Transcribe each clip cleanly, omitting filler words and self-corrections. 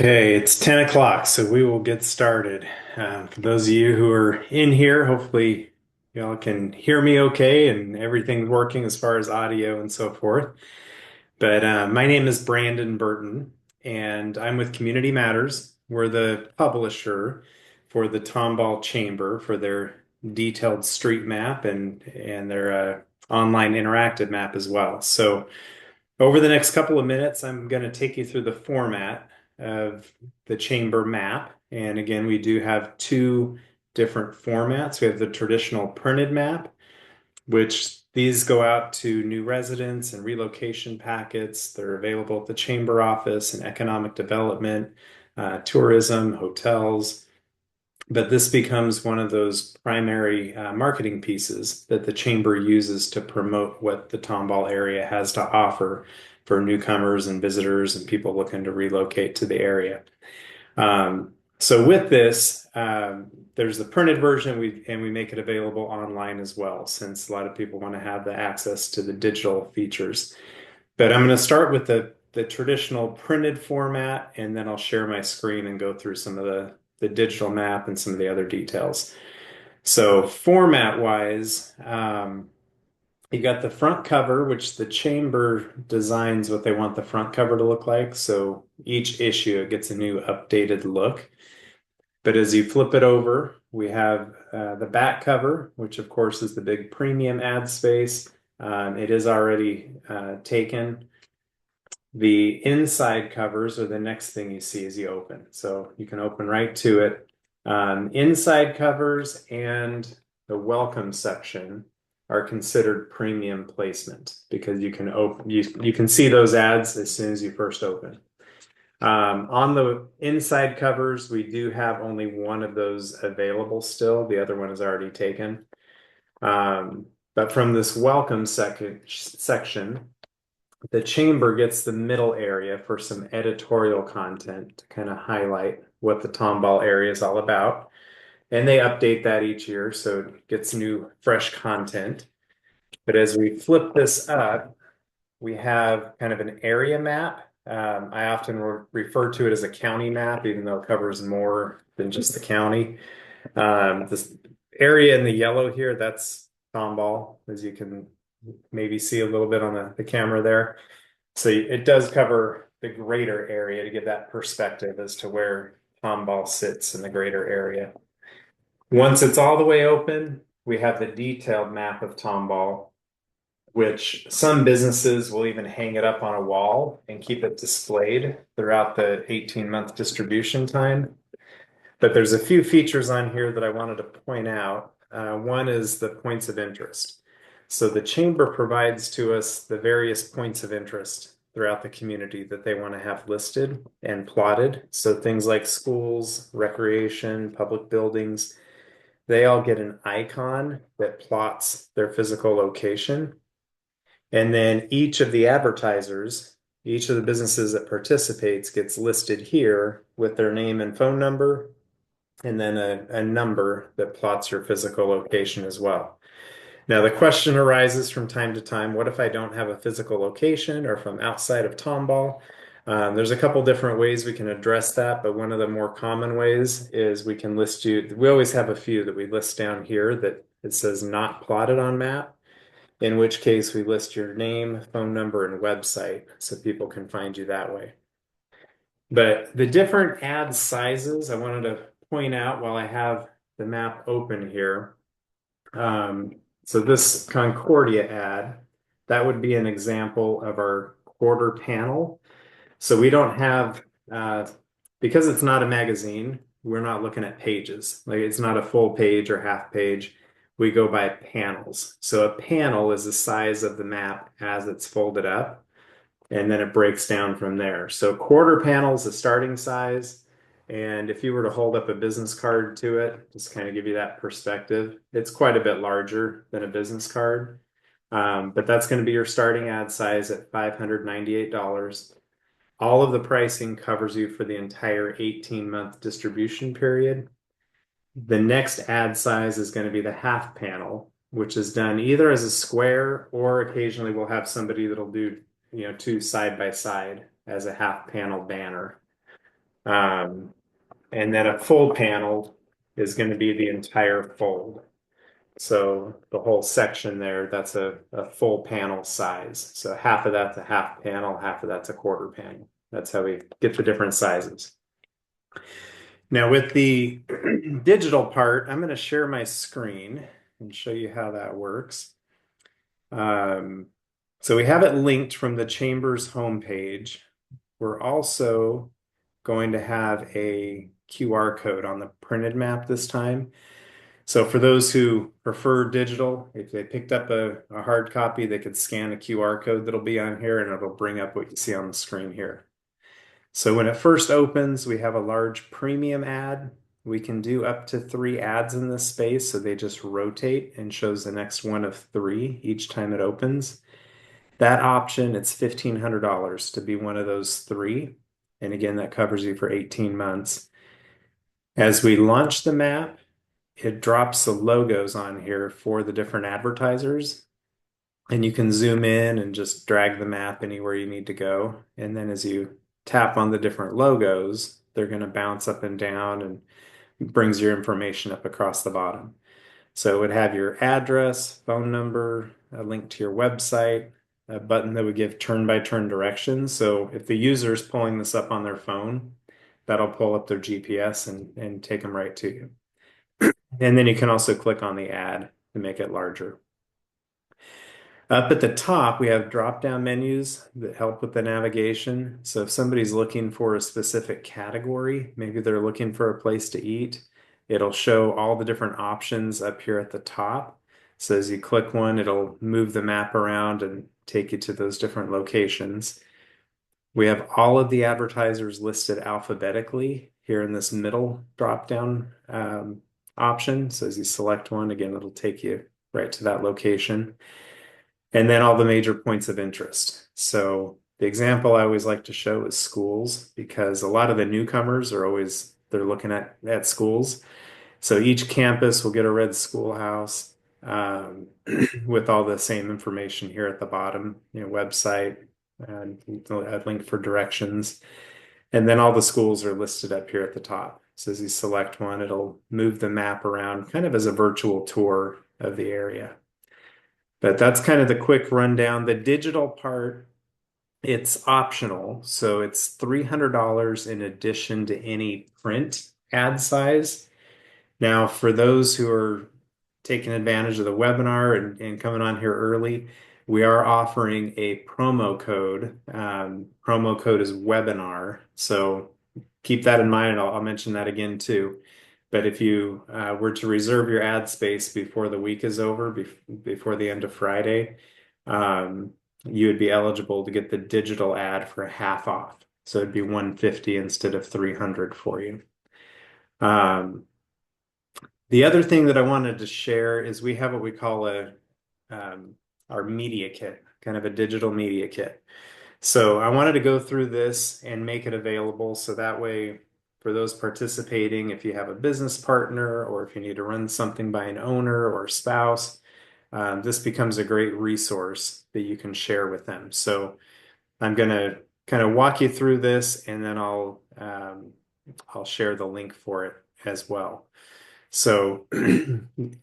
Okay, it's 10 o'clock, so we will get started. For those of you who are in here, hopefully y'all can hear me okay and everything's working as far as audio and so forth. But my name is Brandon Burton, and I'm with Community Matters. We're the publisher for the Tomball Chamber for their detailed street map and their online interactive map as well. So over the next couple of minutes, I'm going to take you through the format of the chamber map. And again, we do have two different formats. We have the traditional printed map, which these go out to new residents and relocation packets. They're available at the chamber office and economic development, tourism, hotels. But this becomes one of those primary marketing pieces that the chamber uses to promote what the Tomball area has to offer for newcomers and visitors and people looking to relocate to the area. So with this, there's the printed version, and we make it available online as well, since a lot of people want to have the access to the digital features. But I'm going to start with the traditional printed format, and then I'll share my screen and go through some of the digital map and some of the other details. So format wise, you got the front cover, which the chamber designs what they want the front cover to look like. So each issue it gets a new updated look. But as you flip it over, we have the back cover, which of course is the big premium ad space. It is already taken. The inside covers are the next thing you see as you open. So you can open right to it. Inside covers and the welcome section are considered premium placement because you can open you can see those ads as soon as you first open. On the inside covers, we do have only one of those available still. The other one is already taken. But from this welcome section, the chamber gets the middle area for some editorial content to kind of highlight what the Tomball area is all about. And they update that each year, so it gets new, fresh content. But as we flip this up, we have kind of an area map. I often refer to it as a county map, even though it covers more than just the county. This area in the yellow here, that's Tomball, as you can maybe see a little bit on the camera there. So it does cover the greater area to give that perspective as to where Tomball sits in the greater area. Once it's all the way open, we have the detailed map of Tomball, which some businesses will even hang it up on a wall and keep it displayed throughout the 18-month distribution time. But there's a few features on here that I wanted to point out. One is the points of interest. So the chamber provides to us the various points of interest throughout the community that they want to have listed and plotted. So things like schools, recreation, public buildings, they all get an icon that plots their physical location. And then each of the advertisers, each of the businesses that participates gets listed here with their name and phone number, and then a number that plots your physical location as well. Now, the question arises from time to time, what if I don't have a physical location or if I'm outside of Tomball? There's a couple different ways we can address that, but one of the more common ways is we can list you. We always have a few that we list down here that it says not plotted on map, in which case we list your name, phone number, and website so people can find you that way. But the different ad sizes, I wanted to point out while I have the map open here. So this Concordia ad, that would be an example of our quarter panel. So we don't have, because it's not a magazine, we're not looking at pages. Like it's not a full page or half page. We go by panels. So a panel is the size of the map as it's folded up, and then it breaks down from there. So quarter panel is the starting size. And if you were to hold up a business card to it, just kind of give you that perspective, it's quite a bit larger than a business card. But that's going to be your starting ad size at $598. All of the pricing covers you for the entire 18-month distribution period. The next ad size is going to be the half panel, which is done either as a square or occasionally we'll have somebody that'll do, two side by side as a half panel banner. Um, and then a full panel is going to be the entire fold. So the whole section there, that's a full panel size. So half of that's a half panel, half of that's a quarter panel. That's how we get the different sizes. Now with the digital part, I'm going to share my screen and show you how that works. Um, so we have it linked from the Chamber's homepage. We're also going to have a QR code on the printed map this time. So for those who prefer digital, if they picked up a hard copy, they could scan a QR code that'll be on here and it'll bring up what you see on the screen here. So when it first opens, we have a large premium ad. We can do up to 3 ads in this space, so they just rotate and shows the next one of 3 each time it opens. That option, it's $1,500 to be one of those 3. And again, that covers you for 18 months. As we launch the map, it drops the logos on here for the different advertisers. And you can zoom in and just drag the map anywhere you need to go. And then as you tap on the different logos, they're going to bounce up and down and brings your information up across the bottom. So it would have your address, phone number, a link to your website, a button that would give turn-by-turn directions. So if the user is pulling this up on their phone, that'll pull up their GPS and take them right to you. And then you can also click on the ad to make it larger. Up at the top, we have drop-down menus that help with the navigation. So if somebody's looking for a specific category, maybe they're looking for a place to eat, it'll show all the different options up here at the top. So as you click one, it'll move the map around and take you to those different locations. We have all of the advertisers listed alphabetically here in this middle drop-down option. So as you select one, again, it'll take you right to that location. And then all the major points of interest. So the example I always like to show is schools, because a lot of the newcomers are always, they're looking at schools. So each campus will get a red schoolhouse with all the same information here at the bottom, website, and a link for directions. And then all the schools are listed up here at the top. So as you select one, it'll move the map around kind of as a virtual tour of the area. But that's kind of the quick rundown. The digital part, it's optional. So it's $300 in addition to any print ad size. Now, for those who are taking advantage of the webinar and coming on here early, we are offering a promo code. Promo code is webinar. So keep that in mind. I'll mention that again too. But if you were to reserve your ad space before the week is over, before the end of Friday, you would be eligible to get the digital ad for half off. So it'd be $150 instead of $300 for you. The other thing that I wanted to share is we have what we call our media kit, kind of a digital media kit. So I wanted to go through this and make it available so that way for those participating, if you have a business partner or if you need to run something by an owner or a spouse, this becomes a great resource that you can share with them. So I'm going to kind of walk you through this and then I'll share the link for it as well. So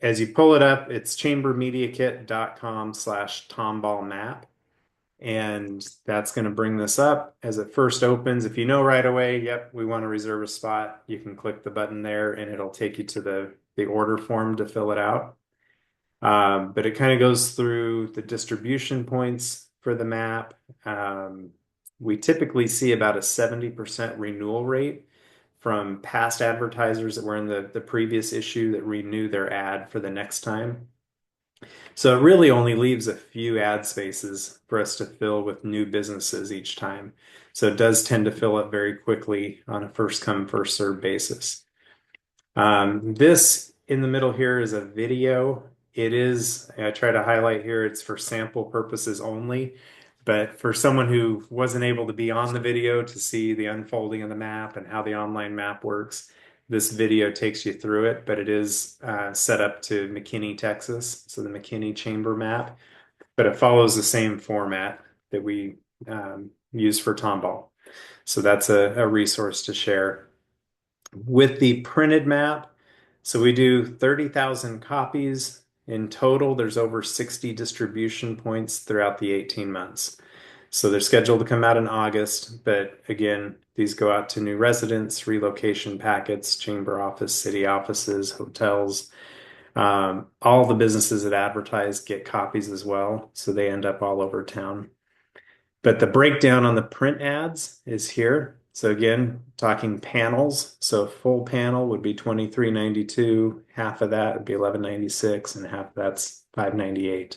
as you pull it up, it's chambermediakit.com/tomballmap. And that's going to bring this up as it first opens. If you know right away, yep, we want to reserve a spot, you can click the button there and it'll take you to the order form to fill it out. But it kind of goes through the distribution points for the map. We typically see about a 70% renewal rate from past advertisers that were in the previous issue that renew their ad for the next time. So it really only leaves a few ad spaces for us to fill with new businesses each time. So it does tend to fill up very quickly on a first come, first served basis. This in the middle here is a video. It is, I try to highlight here, it's for sample purposes only. But for someone who wasn't able to be on the video to see the unfolding of the map and how the online map works, this video takes you through it, but it is set up to McKinney, Texas, so the McKinney Chamber map, but it follows the same format that we use for Tomball. So that's a resource to share. With the printed map, so we do 30,000 copies in total. There's over 60 distribution points throughout the 18 months. So they're scheduled to come out in August, but again, these go out to new residents, relocation packets, chamber office, city offices, hotels. All the businesses that advertise get copies as well, so they end up all over town. But the breakdown on the print ads is here. So again, talking panels. So full panel would be 23.92. Half of that would be 11.96, and half of that's 5.98.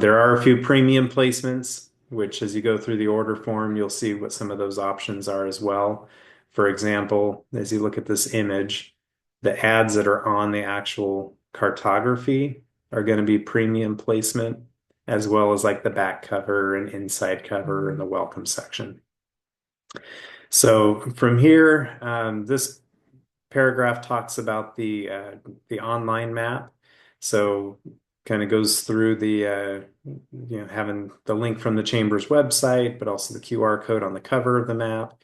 There are a few premium placements, which as you go through the order form, you'll see what some of those options are as well. For example, as you look at this image, the ads that are on the actual cartography are going to be premium placement, as well as like the back cover and inside cover and the welcome section. So from here, this paragraph talks about the online map. So kind of goes through the having the link from the Chamber's website, but also the QR code on the cover of the map.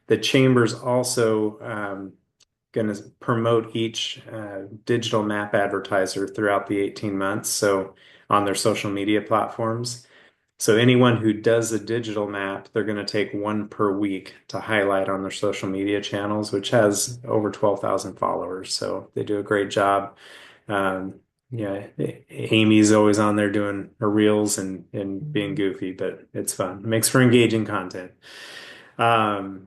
The Chamber's also going to promote each digital map advertiser throughout the 18 months. So on their social media platforms. So anyone who does a digital map, they're going to take one per week to highlight on their social media channels, which has over 12,000 followers. So they do a great job. Um, yeah, Amy's always on there doing her reels and being goofy, but it's fun. It makes for engaging content. Um,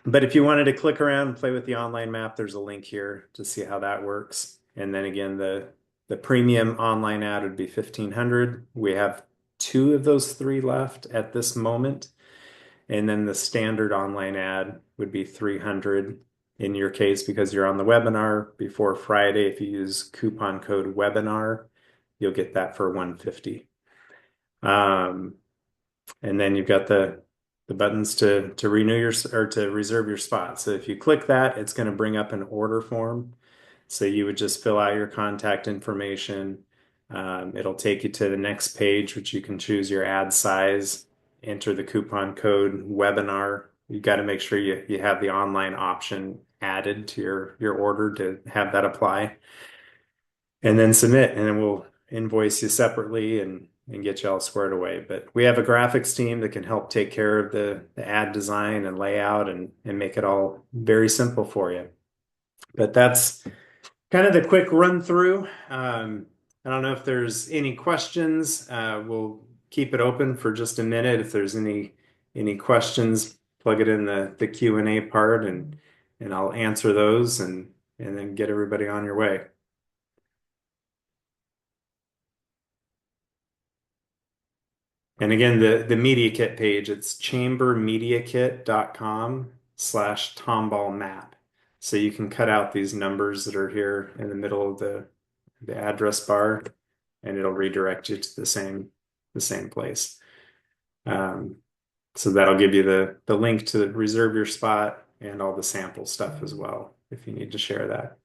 but if you wanted to click around and play with the online map, there's a link here to see how that works. And then again, the premium online ad would be 1,500. We have two of those three left at this moment. And then the standard online ad would be 300 in your case because you're on the webinar before Friday. If you use coupon code webinar, you'll get that for 150. And then you've got the buttons to renew your or to reserve your spot. So if you click that, it's going to bring up an order form. So you would just fill out your contact information. It'll take you to the next page, which you can choose your ad size, enter the coupon code webinar. You've got to make sure you have the online option added to your order to have that apply. And then submit, and then we'll invoice you separately and get you all squared away. But we have a graphics team that can help take care of the ad design and layout and make it all very simple for you. But that's kind of the quick run through. I don't know if there's any questions. We'll keep it open for just a minute. If there's any questions, plug it in the Q&A part and I'll answer those and then get everybody on your way. And again, the media kit page, it's chambermediakit.com/tomballmap. So you can cut out these numbers that are here in the middle of the address bar, and it'll redirect you to the same place. So that'll give you the link to reserve your spot and all the sample stuff as well, if you need to share that.